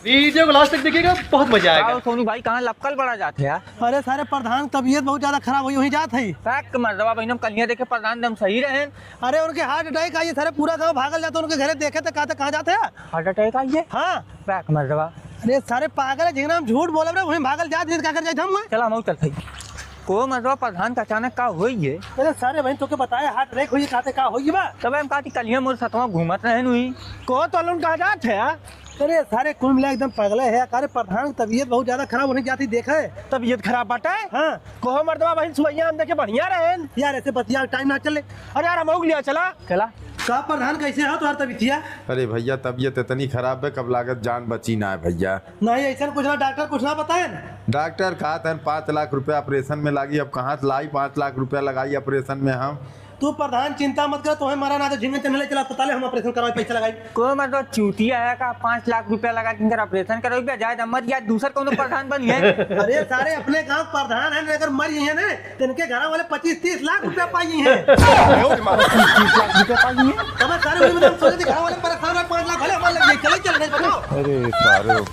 Video को last तक देखिएगा, बहुत मजा आएगा। सोनू भाई कहाँ लपकल पड़ा जाते यार। अरे सारे प्रधान तबीयत बहुत ज्यादा खराब हुई वहीं जात है। फैक्ट मर्दवा बहनम कलियां देखे प्रधान दम सही रहे। अरे उनके हार्ट अटैक आई, सारे पूरा गांव भागल जाते उनके घरे देखे तो कहाँ जाते हैं। हार्ट अटैक आई है। हाँ फैक्ट मर्दवा। अरे सारे पागल है, जिंगना हम झूठ बोले वहीं भागल जाते क्या कर जाते हम। चला हम चल भाई को मर्दवा प्रधान का अचानक का हुई है। अरे सारे बहन तो के बताया हार्ट अटैक हुई, कहते का होगी बा। तब हम कहती कलियां मोर सतवा घूमत रहे हुई को तो लोन कहाँ जाते हैं। अरे सारे कुल मिला एकदम पगले है। अरे प्रधान की तबीयत बहुत ज्यादा खराब होने जाती देखा है। तबीयत खराब बाटा है। हाँ कोहो मर्दवा बहन सुबह हम देखे बढ़िया रहे यार, ऐसे बतिया टाइम ना चले। अरे यार हम लिया चला चला। का प्रधान कैसे हो तुम्हारी तबीयत? अरे भैया तबीयत इतनी खराब है, कब लागत जान बची ना है भैया। नहीं ऐसा कुछ ना, डॉक्टर कुछ ना बताए। डॉक्टर कहा था 5 लाख रुपया ऑपरेशन में लगी, अब कहाँ से लाई 5 लाख रुपया लगाई ऑपरेशन में हम। तू प्रधान चिंता मत कर, तुम्हें मारा ना तो झिंगे चलने चला अस्पताल हम ऑपरेशन करवाए पैसा लगाई। को मतलब चूती आया का 5 लाख रुपया लगा के ऑपरेशन करो जाए मत या दूसर कौन प्रधान बनी है। अरे सारे अपने गांव प्रधान है, अगर मर गई है ना तो इनके घर वाले 25-30 लाख रुपया पाई है। 30 लाख रुपया पाई है। सारे घर वाले परेशान है, 5 लाख वाले हमारे लग गए। चलो चल रहे बताओ। अरे सारे